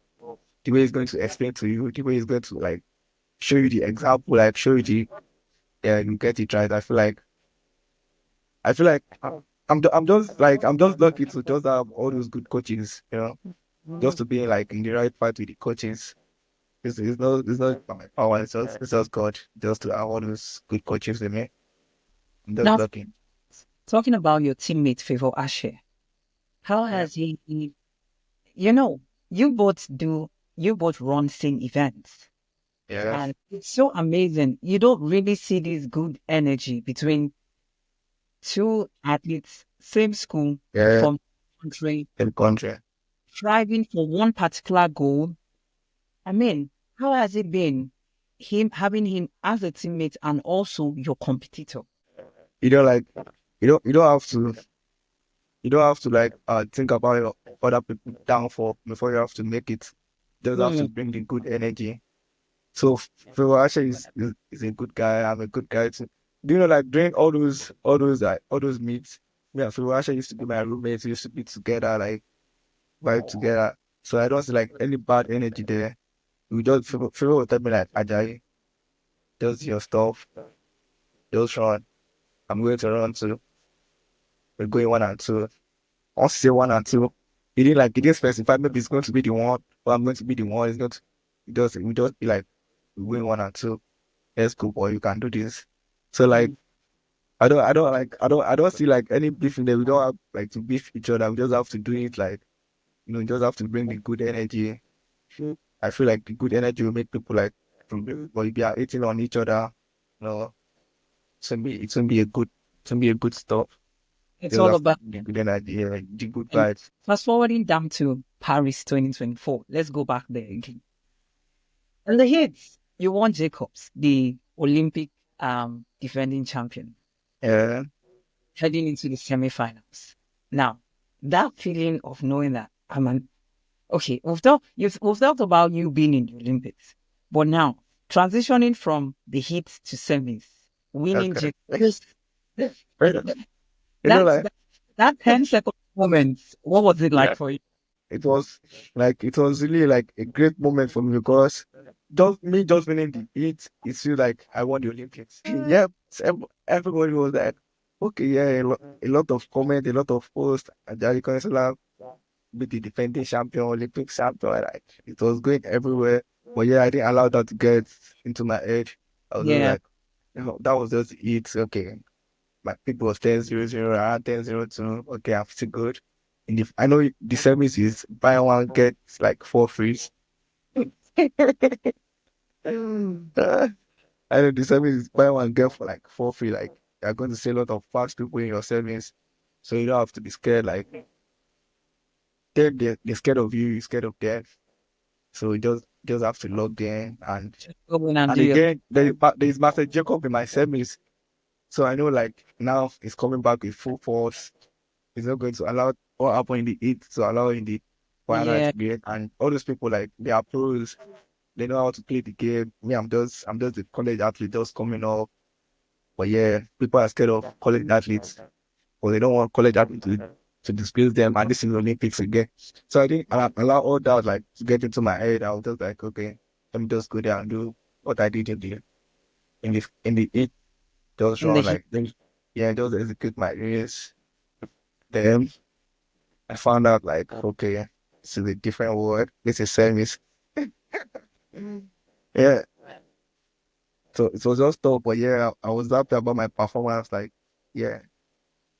S1: the way he's going to explain to you, the way he's going to like show you the example, like show you the yeah, you get it right. I feel like I'm just lucky to just have all those good coaches, just to be like in the right part with the coaches. It's not by my power, it's just God, just to have all those good coaches with me. I'm just
S2: Now,
S1: lucky.
S2: talking about your teammate, Favor Ashe, how
S1: Yeah.
S2: has he, you know, you both run same events.
S1: Yeah.
S2: And it's so amazing. You don't really see this good energy between two athletes, same school,
S1: Yeah.
S2: from country,
S1: In country.
S2: striving for one particular goal. I mean, how has it been him having him as a teammate and also your competitor?
S1: You don't like you don't have to like think about your other people downfall before you have to make it. You just have
S2: Mm,
S1: to bring the good energy. So Phil actually is a good guy. I'm a good guy too. Do you know like during all those meets, me and Phil actually used to be my roommates. We used to be together, like vibe together. So I don't see like any bad energy there. We just Phil will tell me like Ajayi, does your stuff, just run. I'm going to run too. We're going 1 and 2. I'll say 1 and 2. He didn't specify maybe it's going to be the one, or I'm going to be the one. It's not. We just be like we're going 1 and 2. Let's go, boy. You can do this. So like
S2: mm.
S1: I don't see like any beef in there. We don't have like to beef each other. We just have to do it like just have to bring the good energy. I feel like the good energy will make people like but if you are eating on each other, you know, it's gonna be a good stuff.
S2: It's
S1: Just
S2: all
S1: have to
S2: about
S1: bring the good energy, yeah, the good
S2: and
S1: vibes.
S2: fast forwarding down to Paris 2024. Let's go back there again. And the hits, you won Jacobs, the Olympic defending champion,
S1: Yeah,
S2: heading into the semifinals. Now, that feeling of knowing that okay, we've talked about you being in the Olympics, but now transitioning from the heat to semis, winning
S1: okay.
S2: Jacobs,
S1: You know,
S2: that's
S1: like
S2: that 10-second moment. What was it like
S1: yeah,
S2: for you?
S1: it was really like a great moment for me because just winning the heat, it feels like I won the Olympics. Yeah, everybody was like, okay, yeah, a lot of comment, a lot of posts. Ajayi Konyinsola be the defending champion, Olympic champion. Like it was going everywhere. But yeah, I didn't allow that to get into my head. I was just
S2: Yeah,
S1: like, that was just it. Okay, my pick was 10-0-0, around 10-0-2. Okay, I'm still good. And if I know the service is buy one get like 4 frees. I know the service is buy one get for like 4 free. Like you're going to see a lot of fast people in your service, so you don't have to be scared. Like they're scared of you, you're scared of them. So you just have to log in
S2: just go in and
S1: and
S2: do your
S1: again there's Master Jacob in my service. So I know like now he's coming back with full force. He's not going to allow what happened in the heat to allow in the final
S2: yeah.
S1: to be. And all those people like they are pros, they know how to play the game. Me, I'm just a college athlete just coming up. But yeah, people are scared of college athletes, or they don't want college athletes to displace them, and this is Olympics again. So I think I allow all that like to get into my head. I was just like, okay, let me just go there and do what I did in the heat, just
S2: In the
S1: run
S2: heat.
S1: like yeah, just execute my race. Then I found out like, okay, this is a different word. This is service. Yeah. So it was just tough, but yeah, I was happy about my performance. Like, yeah,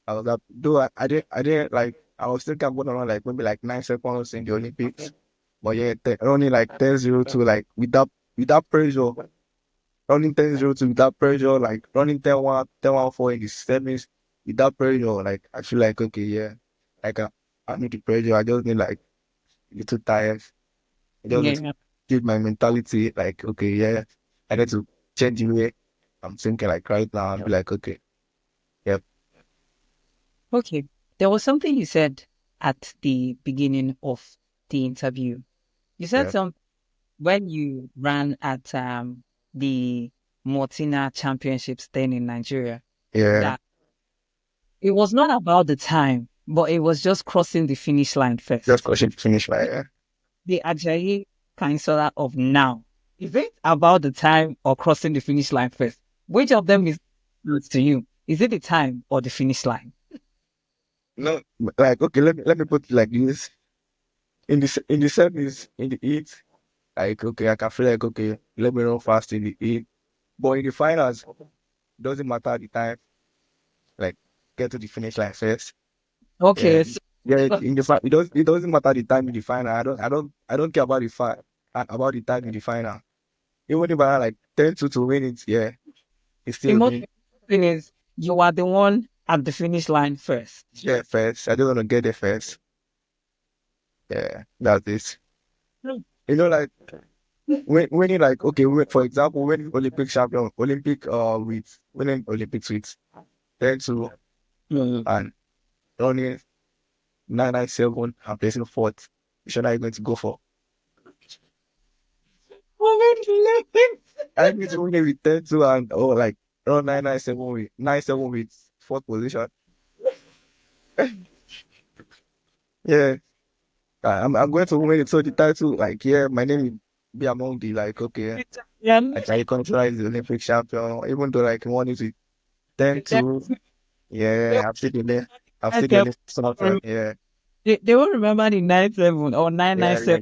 S1: I was happy. Though I didn't like. I was thinking I'm gonna run like maybe like 9 seconds in the Olympics, but yeah, running like 10:02, like without pressure, running 10:02 without pressure, like running 10:1, 10:14 in the semis without pressure. Like I feel like okay, yeah, like I need the pressure. I just need like a little tired. I just need to
S2: Yeah.
S1: give my mentality like, okay, yeah, I need to change the way I'm thinking like right now and be like, okay, yep,
S2: Okay. There was something you said at the beginning of the interview. You said
S1: yeah,
S2: some when you ran at the Mortina Championships then in Nigeria,
S1: yeah,
S2: that it was not about the time, but it was just crossing the finish line
S1: just
S2: first.
S1: cause it finish my yeah,
S2: The Ajayi Kanyinsola of now. Is it about the time or crossing the finish line first? Which of them is close to you? Is it the time or the finish line?
S1: No, like okay, let me put it like this. In the semis, in the heat, like okay, I can feel like okay, let me run fast in the heat. But in the finals, doesn't matter the time, like get to the finish line first. Yeah.
S2: Okay, so,
S1: Yeah, in the it doesn't matter the time in the final. I don't care about the about the time in the final. Even if I had like 10-2 to win it, yeah, it's
S2: the
S1: still
S2: most
S1: me.
S2: important thing is you are the one at the finish line first.
S1: Yeah, first. I just want to get there first. Yeah, that's it.
S2: Hmm.
S1: You know, like when you like okay, for example, when Olympic champion, Olympic with winning Olympics with 10-2
S2: Mm.
S1: and running 997 and placing fourth, which one are you going to go for? I need to win it with 10-2 and like run 997 with 97 with fourth position. Yeah, I'm going to win it. So the title, like, yeah, my name will be among the like, okay,
S2: Yeah,
S1: Ajayi Konyinsola is the Olympic champion, even though like he won it with
S2: the time-
S1: 10-2. Yeah, I'm
S2: I
S1: still the
S2: tell-
S1: Olympic champion. Yeah,
S2: they won't remember the 9-7 or
S1: yeah,
S2: 997.
S1: yeah.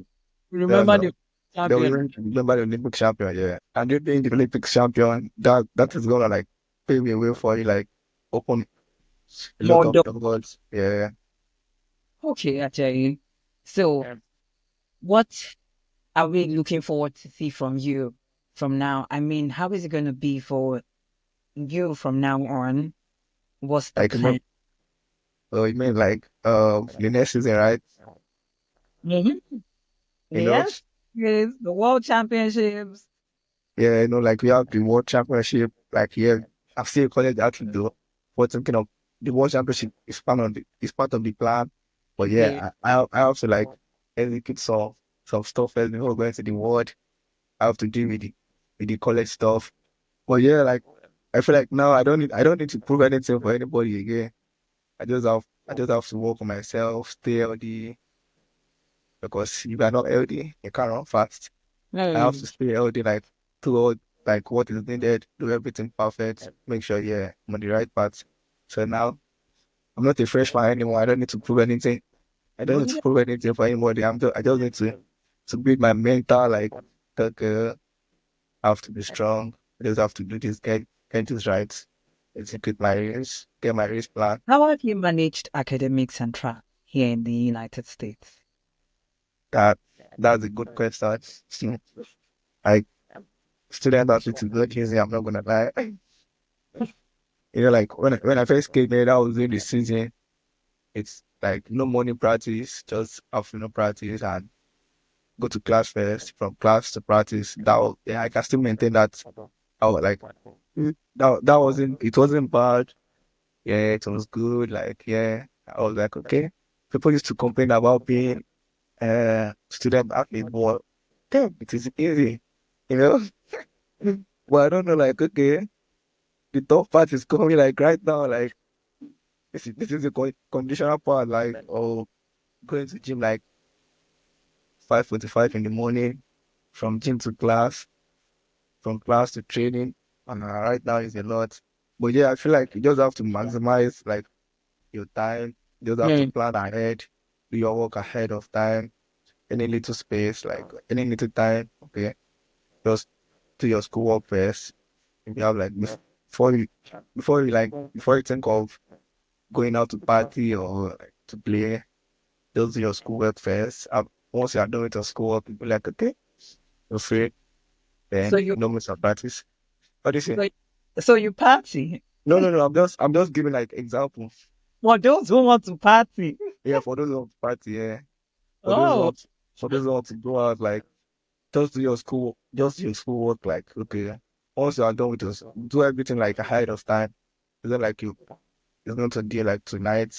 S1: No,
S2: Remember
S1: no.
S2: the
S1: They'll
S2: champion.
S1: remember the Olympic champion, yeah. And you being the Olympic champion, that is gonna like pave the way for you, like open a lot
S2: More
S1: of
S2: dog.
S1: doors. Yeah.
S2: Okay, Ajayi. So, what are we looking forward to see from you from now? I mean, how is it going to be for you from now on? What's the
S1: Like
S2: plan?
S1: you mean like the next season, right?
S2: Mhm.
S1: You know,
S2: Yes, yes, the World Championships.
S1: yeah, like we have the World Championship, like yeah, I've still college athlete though. But thinking of the World Championship is part of the plan. But
S2: Yeah.
S1: yeah, I also like execute some stuff first before going to the world. I have to deal with the college stuff. But yeah, like I feel like now I don't need to prove anything for anybody again. I just have to work on myself, stay healthy, because if you're not healthy, you can't run fast. I have to
S2: Mm.
S1: stay healthy, like throughout, like what is needed, do everything perfect, make sure, yeah, I'm on the right path. So now I'm not a freshman anymore. I don't need to prove anything. I don't need to prove anything for anybody. I just need to build my mental, like, okay, I have to be strong. I just have to do this, get this right, execute my race, get my race plan.
S2: How have you managed academics and track here in the United States?
S1: That that's a good question. Like student athletes is not easy, I'm not gonna lie. You know, like when I first came here, that was during the season. It's like no morning practice, just afternoon practice and go to class first, from class to practice. Yeah, I can still maintain that. I was like that wasn't it wasn't bad. Yeah, it was good. Like, yeah. I was like, okay. People used to complain about being student athlete, but damn, it is easy, you know? But I don't know, like, okay, the tough part is coming like right now, like this is the conditional part, like going to gym like 5:45 in the morning, from gym to class, from class to training. And right now is a lot. But yeah, I feel like you just have to maximize like your time. You just have to
S2: Mm.
S1: plan ahead, do your work ahead of time, any little space, like any little time, okay, just do your schoolwork first. If you have like before you before you think of going out to party or like, to play, just do your schoolwork first. Once you are done with your schoolwork, you'll be like, okay, you're free,
S2: So
S1: then
S2: you,
S1: no miss a practice. What do you say?
S2: so, so you party.
S1: No, no. I'm just giving like examples.
S2: For those who want to party.
S1: Yeah, for those who want to party, yeah. For those who
S2: Oh,
S1: want for those who want to go out, like just do your schoolwork, like okay. Once you are done with this, do everything like ahead of time. It's not like it's going to do like tonight.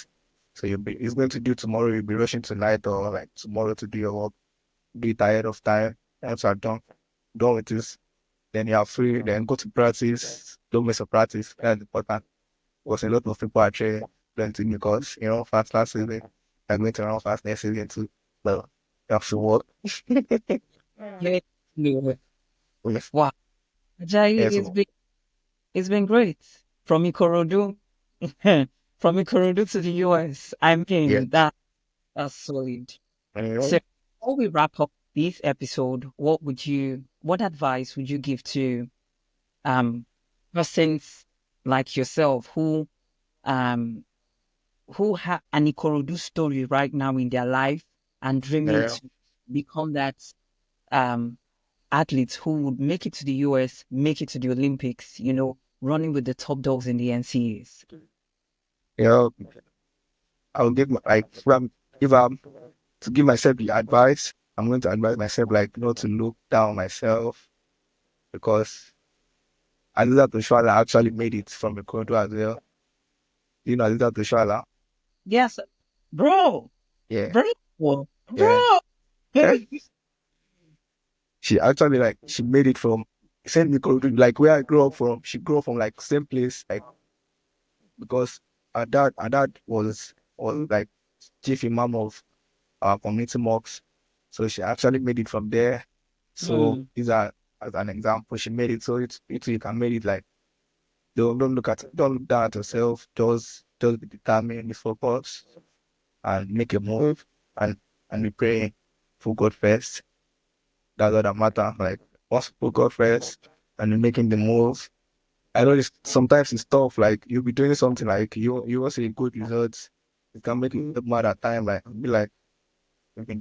S1: So it's going to do tomorrow, you'll be rushing tonight or like tomorrow to do your work. Do it ahead of time. Once you are done with this, then you are free, then go to practice. Don't miss a practice. That's important. Because a lot of people are actually plenty because, fast last season, I'm going to run fast next season too. But you have to work.
S2: yeah. Yeah. Wow. Ajayi,
S1: Yes,
S2: it's been great. From Ikorodu, from Ikorodu to the US. I
S1: yeah.
S2: mean, that's solid. So
S1: You
S2: before we wrap up this episode, what advice would you give to um persons like yourself um who have an Ikorodu story right now in their life and dreaming
S1: yeah,
S2: to become that um athletes who would make it to the US, make it to the Olympics, running with the top dogs in the NCAAs?
S1: you know, I'll give like if I'm to give myself the advice, I'm going to advise myself like not to look down myself because Alisa Toshala actually made it from Ikorodu as well. You know Alisa Toshala?
S2: Yes, bro,
S1: Yeah,
S2: bro,
S1: yeah.
S2: bro.
S1: She actually like she made it from same Ikorodu, like where I grew up from. She grew up from like same place, like because her dad was like chief imam of our community mosque. So she actually made it from there. So
S2: Mm,
S1: these are as an example, she made it. So it's you can make it like don't look down at yourself. Just be determined, be focused, and make a move, and be praying for God first. That's all that matter. Like once you put God first and you're making the move. I know sometimes it's tough. Like you'll be doing something like you want to see good results. It can make you look mad at time. Like be like you've been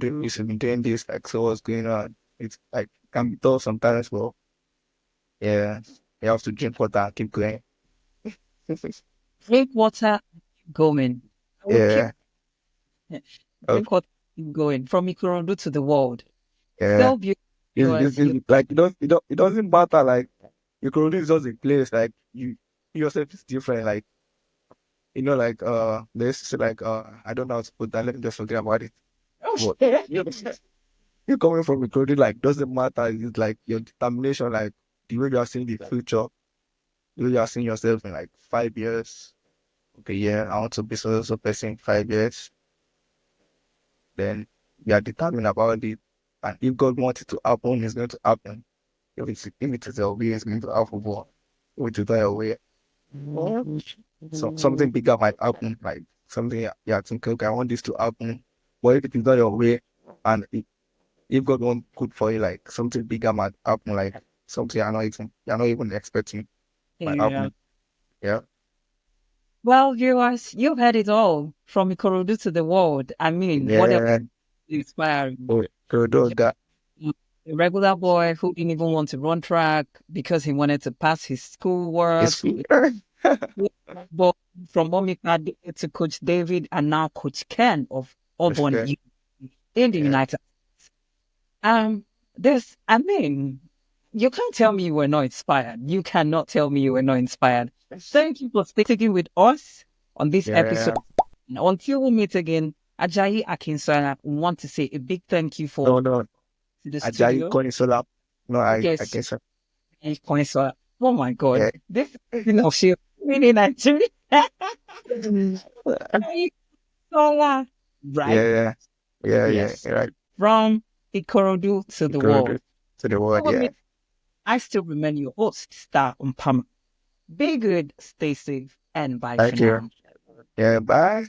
S1: doing this. Like so what's going on? It's like can be tough sometimes, but yeah, you have to drink water and keep going.
S2: drink water, keep going. I would keep
S1: Yeah, uh,
S2: drink water, keep going from Ikorodu to the world.
S1: yeah.
S2: So beautiful, US.
S1: It's like it doesn't matter. Like your career is just a place. Like you yourself is different. Like like there's like I don't know how to put that. Let me just forget about it. But you coming from a career like doesn't matter. It's like your determination. Like the way you are seeing the future. The way you are seeing yourself in like 5 years. Okay, yeah, I want to be so person in 5 years. Then we are determined about it. And if God wants it to happen, it's going to happen. If it is your way, it's going to happen. But if it is not your way, so something bigger might happen. Like something you think, okay, I want this to happen. But if it is not your way, and if God wants good for you, like something bigger might happen. Like something you're not even expecting might
S2: Yeah.
S1: happen. Yeah,
S2: Well, viewers, you've heard it all from Ikorodu to the world. I mean, what else
S1: yeah.
S2: is inspiring?
S1: Oh, do that.
S2: A regular boy who didn't even want to run track because he wanted to pass his schoolwork.
S1: It's
S2: But from Omika to Coach David and now Coach Ken of Auburn
S1: okay.
S2: in the
S1: Yeah.
S2: United. Um, I mean, you can't tell me you were not inspired. You cannot tell me you were not inspired. Thank you for sticking with us on this episode.
S1: Yeah.
S2: And until we meet again, Ajayi Konyinsola, want to say a big thank you
S1: No,
S2: for
S1: no.
S2: the
S1: Ajayi
S2: studio.
S1: Konyinsola. No, I
S2: Yes,
S1: guess.
S2: Konyinsola. Oh my God,
S1: Yeah.
S2: this she really Nigeria. Konyinsola, right?
S1: Yeah. Yeah. Yeah.
S2: Yes,
S1: You're right.
S2: from Ikorodu to the
S1: Go
S2: world.
S1: to the word.
S2: Till we
S1: Yeah.
S2: meet, I still remain your host, Star Mpama. Be good, stay safe, and bye for
S1: Thank you.
S2: now.
S1: Yeah. Bye.